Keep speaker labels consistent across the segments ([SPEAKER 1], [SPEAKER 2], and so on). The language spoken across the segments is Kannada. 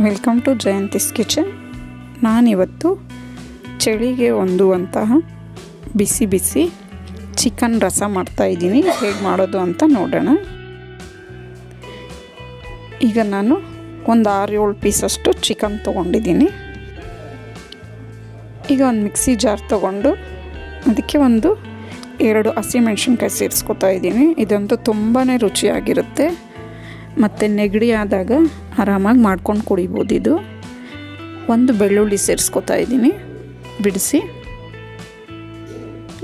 [SPEAKER 1] Welcome to ಜಯಂತಿಸ್ kitchen. ನಾನಿವತ್ತು ಚಳಿಗೆ ಹೊಂದುವಂತಹ ಬಿಸಿ ಬಿಸಿ ಚಿಕನ್ ರಸ ಮಾಡ್ತಾಯಿದ್ದೀನಿ. ಹೇಗೆ ಮಾಡೋದು ಅಂತ ನೋಡೋಣ. ಈಗ ನಾನು ಒಂದು 6-7 ಪೀಸಷ್ಟು ಚಿಕನ್ ತೊಗೊಂಡಿದ್ದೀನಿ. ಈಗ ಒಂದು ಮಿಕ್ಸಿ ಜಾರ್ ತೊಗೊಂಡು ಅದಕ್ಕೆ ಒಂದು 2 ಹಸಿಮೆಣ್ಸಿನ್ಕಾಯಿ ಸೇರಿಸ್ಕೊತಾ ಇದ್ದೀನಿ. ಇದಂತೂ ತುಂಬಾ ರುಚಿಯಾಗಿರುತ್ತೆ ಮತ್ತು ನೆಗಡಿ ಆದಾಗ ಆರಾಮಾಗಿ ಮಾಡ್ಕೊಂಡು ಕುಡಿಬೋದು. ಇದು ಒಂದು ಬೆಳ್ಳುಳ್ಳಿ ಸೇರಿಸ್ಕೊತಾ ಇದ್ದೀನಿ ಬಿಡಿಸಿ,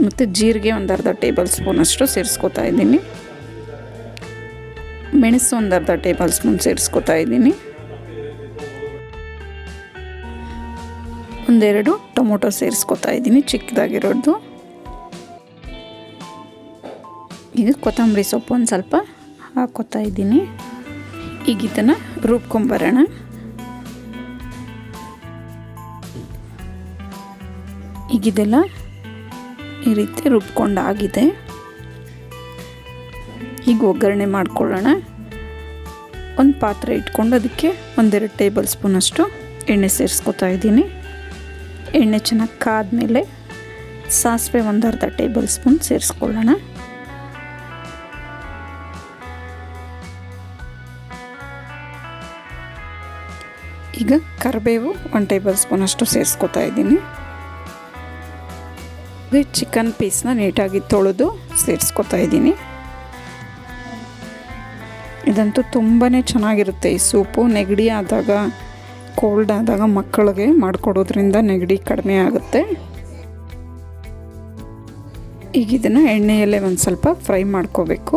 [SPEAKER 1] ಮತ್ತು ಜೀರಿಗೆ ಒಂದು ಅರ್ಧ ಟೇಬಲ್ ಸ್ಪೂನಷ್ಟು ಸೇರಿಸ್ಕೊತಾ ಇದ್ದೀನಿ. ಮೆಣಸು ಒಂದು ಅರ್ಧ ಟೇಬಲ್ ಸ್ಪೂನ್ ಸೇರಿಸ್ಕೊತಾ ಇದ್ದೀನಿ. 1-2 ಟೊಮೊಟೊ ಸೇರಿಸ್ಕೊತಾ ಇದ್ದೀನಿ ಚಿಕ್ಕದಾಗಿರೋದು. ಈಗ ಕೊತ್ತಂಬರಿ ಸೊಪ್ಪು ಒಂದು ಸ್ವಲ್ಪ ಹಾಕ್ಕೊತಾ ಇದ್ದೀನಿ. ಈಗ ಇದನ್ನು ರುಬ್ಕೊಂಬರೋಣ. ಈಗಿದೆಲ್ಲ ಈ ರೀತಿ ರುಬ್ಕೊಂಡಾಗಿದೆ. ಈಗ ಒಗ್ಗರಣೆ ಮಾಡ್ಕೊಳ್ಳೋಣ. ಒಂದು ಪಾತ್ರೆ ಇಟ್ಕೊಂಡು ಅದಕ್ಕೆ 1-2 ಟೇಬಲ್ ಸ್ಪೂನಷ್ಟು ಎಣ್ಣೆ ಸೇರಿಸ್ಕೊತಾ ಇದ್ದೀನಿ. ಎಣ್ಣೆ ಚೆನ್ನಾಗಿ ಕಾದ್ಮೇಲೆ ಸಾಸಿವೆ ಒಂದು ಅರ್ಧ ಟೇಬಲ್ ಸ್ಪೂನ್ ಸೇರಿಸ್ಕೊಳ್ಳೋಣ. ಈಗ ಕರಿಬೇವು 1 ಟೇಬಲ್ ಸ್ಪೂನಷ್ಟು ಸೇರಿಸ್ಕೊತಾ ಇದ್ದೀನಿ. ಚಿಕನ್ ಪೀಸ್ನ ನೀಟಾಗಿ ತೊಳೆದು ಸೇರಿಸ್ಕೊತಾ ಇದ್ದೀನಿ. ಇದಂತೂ ತುಂಬಾ ಚೆನ್ನಾಗಿರುತ್ತೆ ಈ ಸೂಪು. ನೆಗಡಿ ಆದಾಗ, ಕೋಲ್ಡ್ ಆದಾಗ ಮಕ್ಕಳಿಗೆ ಮಾಡಿಕೊಡೋದ್ರಿಂದ ನೆಗಡಿ ಕಡಿಮೆ ಆಗುತ್ತೆ. ಈಗ ಇದನ್ನು ಎಣ್ಣೆಯಲ್ಲೇ ಒಂದು ಸ್ವಲ್ಪ ಫ್ರೈ ಮಾಡ್ಕೋಬೇಕು.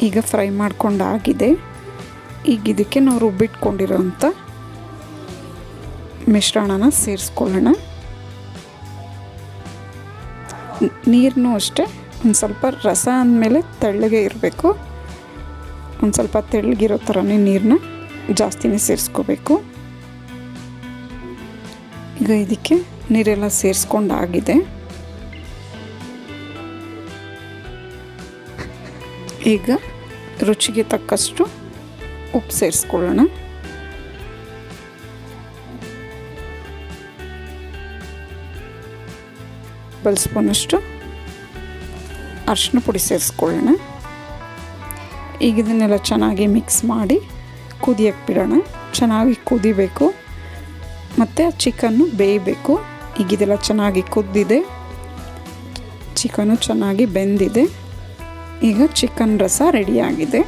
[SPEAKER 1] ಈಗ ಫ್ರೈ ಮಾಡ್ಕೊಂಡಾಗಿದೆ. ಈಗ ಇದಕ್ಕೆ ನಾವು ರುಬ್ಬಿಟ್ಕೊಂಡಿರೋಂಥ ಮಿಶ್ರಣನ ಸೇರಿಸ್ಕೊಳ್ಳೋಣ. ನೀರನ್ನು ಅಷ್ಟೇ ಒಂದು ಸ್ವಲ್ಪ ರಸ ಅಂದಮೇಲೆ ತೆಳ್ಳಗೆ ಇರಬೇಕು. ಒಂದು ಸ್ವಲ್ಪ ತೆಳ್ಳಗಿರೋ ಥರನೇ ನೀರನ್ನ ಜಾಸ್ತಿನೇ ಸೇರಿಸ್ಕೋಬೇಕು. ಈಗ ಇದಕ್ಕೆ ನೀರೆಲ್ಲ ಸೇರಿಸ್ಕೊಂಡಾಗಿದೆ. ಈಗ ರುಚಿಗೆ ತಕ್ಕಷ್ಟು ಉಪ್ಪು ಸೇರಿಸ್ಕೊಳ್ಳೋಣ. ಟೇಬಲ್ ಸ್ಪೂನಷ್ಟು ಅರಿಶಿನ ಪುಡಿ ಸೇರಿಸ್ಕೊಳ್ಳೋಣ. ಈಗ ಇದನ್ನೆಲ್ಲ ಚೆನ್ನಾಗಿ ಮಿಕ್ಸ್ ಮಾಡಿ ಕುದಿಯಕ್ಕೆ ಬಿಡೋಣ. ಚೆನ್ನಾಗಿ ಕುದಿಬೇಕು ಮತ್ತು ಚಿಕನ್ನು ಬೇಯಬೇಕು. ಈಗ ಇದೆಲ್ಲ ಚೆನ್ನಾಗಿ ಕುದ್ದಿದೆ, ಚಿಕನ್ನು ಚೆನ್ನಾಗಿ ಬೆಂದಿದೆ. ಈಗ ಚಿಕನ್ ರಸ ರೆಡಿಯಾಗಿದೆ.